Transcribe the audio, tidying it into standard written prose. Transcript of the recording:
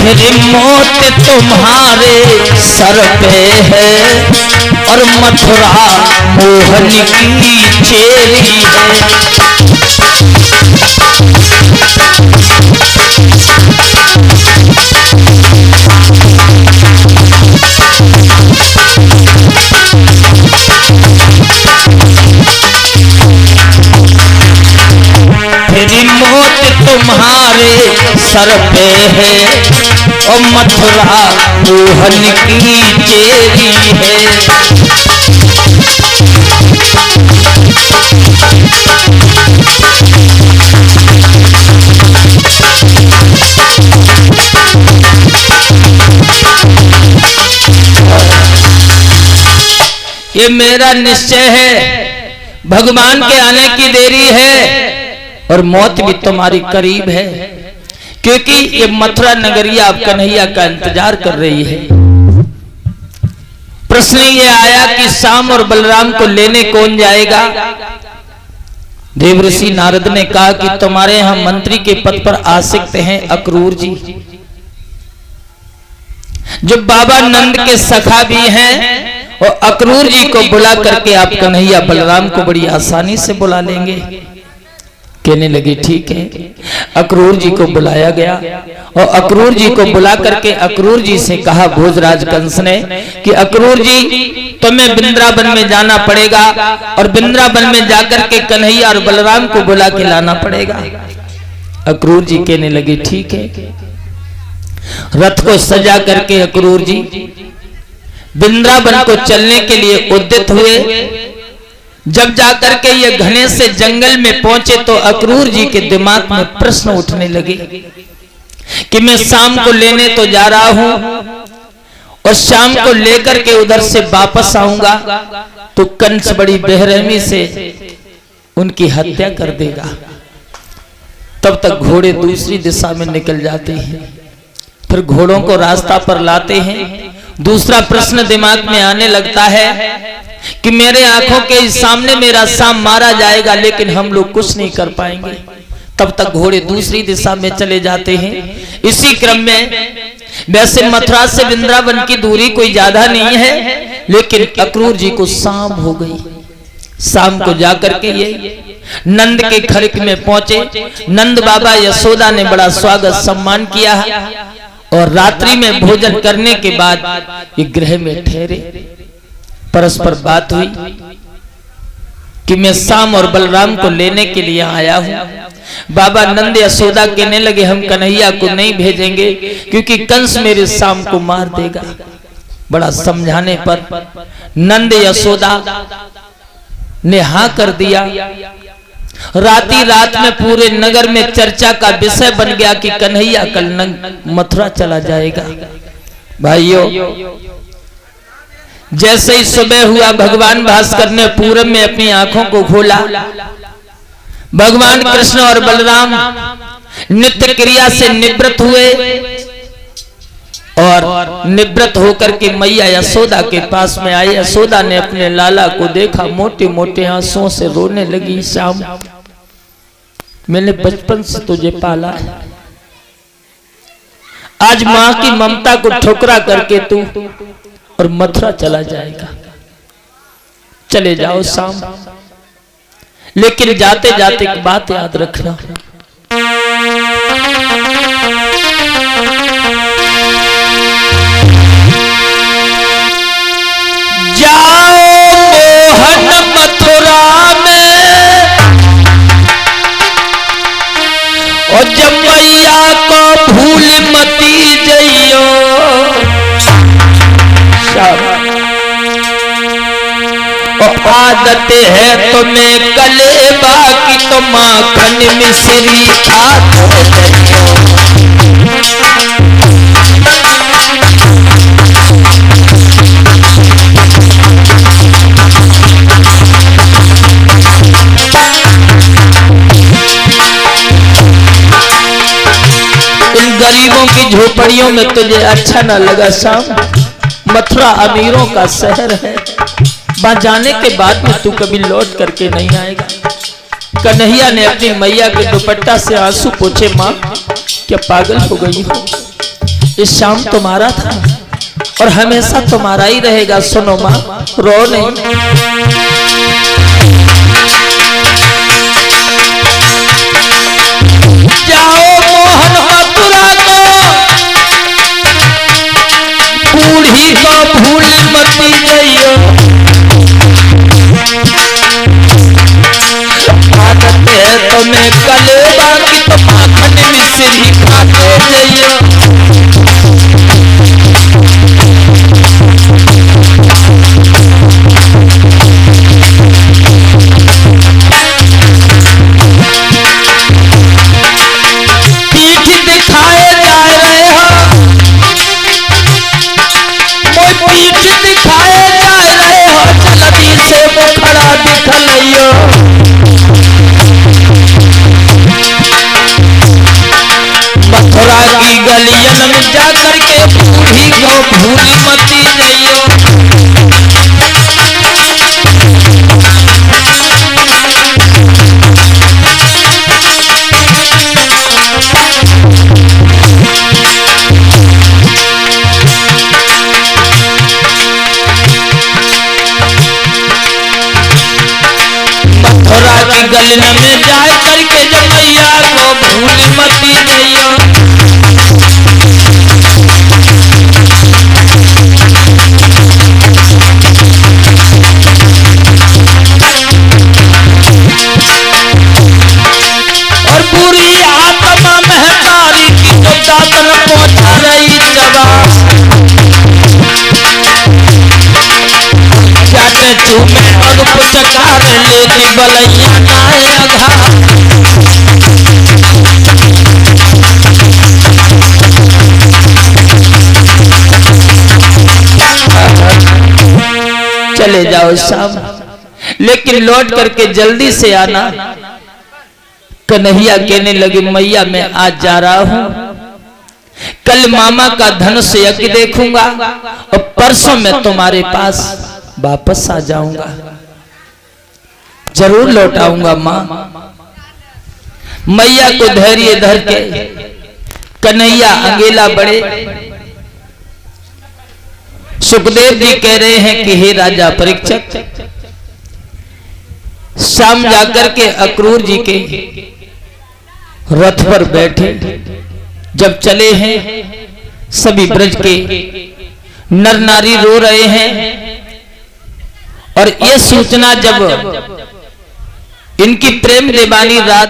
फिर मौत तुम्हारे सर पे है और मथुरा मोहन की चेरी है। फिर मौत तुम्हारे सर पे है और मथुरा मोहन की चेरी है। ये मेरा निश्चय है, भगवान के आने की देरी है और मौत भी तुम्हारी करीब है, क्योंकि ये मथुरा नगरिया अब कन्हैया का इंतजार कर रही है। प्रश्न ये आया कि श्याम और बलराम को लेने कौन जाएगा। देवऋषि नारद ने कहा कि तुम्हारे यहां मंत्री के पद पर आसक्त हैं अक्रूर जी, जो बाबा नंद के सखा भी हैं, और अक्रूर जी को बुला करके आप कन्हैया बलराम को बड़ी आसानी से बुला लेंगे। कहने लगे ठीक है। अक्रूर जी को बुलाया गया और अक्रूर जी को बुला करके अक्रूर जी से कहा भोजराज कंस ने कि अक्रूर जी तुम्हें वृंदावन में जाना पड़ेगा और वृंदावन में जाकर के कन्हैया और बलराम को बुला के लाना पड़ेगा। अक्रूर जी कहने लगे ठीक है। रथ को सजा करके अक्रूर जी वृंदावन को चलने के लिए उद्यत हुए। जब जाकर के ये घने से जंगल में पहुंचे तो अक्रूर जी के दिमाग में प्रश्न उठने लगे कि मैं शाम को लेने तो जा रहा हूं और शाम को लेकर के उधर से वापस आऊंगा तो कंस बड़ी बेरहमी से उनकी हत्या कर देगा। तब तक घोड़े दूसरी दिशा में निकल जाते हैं, फिर घोड़ों को रास्ता पर लाते हैं। दूसरा प्रश्न दिमाग में आने लगता है कि मेरे आंखों के सामने मेरा शाम मारा जाएगा लेकिन हम लोग कुछ नहीं कर पाएंगे। तब तक घोड़े दूसरी दिशा में चले जाते हैं। इसी क्रम में वैसे मथुरा से वृंदावन की दूरी कोई ज्यादा नहीं है, लेकिन अक्रूर जी को शाम हो गई। शाम को जाकर के ये नंद के खरिक में पहुंचे। नंद बाबा यशोदा ने बड़ा स्वागत सम्मान किया और रात्रि में भोजन करने के बाद ये गृह में ठहरे। परस्पर बात हुई कि मैं शाम और बलराम को लेने के लिए आया हूं। बाबा नंद यशोदा कहने लगे हम कन्हैया को नहीं भेजेंगे क्योंकि कंस मेरे शाम को मार देगा। बड़ा समझाने पर नंद यशोदा ने हाँ कर दिया। राती रात में पूरे नगर में चर्चा का विषय बन गया कि कन्हैया कल मथुरा चला जाएगा। भाइयों, जैसे ही सुबह हुआ भगवान भास्कर ने पूरब में अपनी आंखों को खोला। भगवान कृष्ण और बलराम नित्य क्रिया से निवृत्त हुए और निवृत्त होकर के मैया यशोदा के पास में आए। यशोदा ने अपने लाला को देखा, मोटे मोटे आंसुओं से रोने लगी। श्याम, मैंने बचपन से तुझे पाला है, आज मां की ममता को ठुकरा करके तू और मथुरा चला जाएगा। चले जाओ श्याम, लेकिन जाते जाते एक बात याद रखना, जाओ मोहन मथुरा में और जमैया को भूल मती जइयो। आदत है तुम्हें कलेबा की तो माखन मिश्री खाते जइयो। गरीबों की झोपड़ियों में तुझे अच्छा ना लगा श्याम? मथुरा अमीरों का शहर है, वहां जाने के बाद में तू कभी लौट करके नहीं आएगा। कन्हैया ने अपनी मैया के दुपट्टा से आंसू पोंछे। मां, क्या पागल हो गई हो? ये श्याम तुम्हारा था और हमेशा तुम्हारा ही रहेगा। सुनो माँ, रो नहीं। जाओ मोहन मथुरा को, बूढ़ी को भूल मती जइयो। आदत है तुम्हें कलेवा की तो माखन मिश्री खाते जइयो। मथुरा की गलियन में जाकर के बूढ़ी को भूल मती जइयो। मथुरा की गलियन में जा करके जो मैया को भूल मती जइयो। और पूरी आत्मा महतारी की तो दातन पहुंचा रही जवाब। जाने चूमे अग पुचकार लेती बलैया नाय अघा। चले जाओ शाम, लेकिन लौट करके जल्दी से आना। कन्हैया कहने लगे मैया मैं आज जा रहा हूं, कल मामा का धनुष यज्ञ देखूंगा और परसों मैं तुम्हारे पास वापस आ जाऊंगा, जरूर लौट आऊंगा मां। मैया को धैर्य धर के कन्हैया अकेला बड़े। सुखदेव जी कह रहे हैं कि हे राजा परीक्षित, शाम जाकर के अक्रूर जी के रथ पर बैठे जब चले हैं, सभी ब्रज के नर नारी रो रहे हैं। और ये सूचना जब इनकी प्रेम देवानी राधा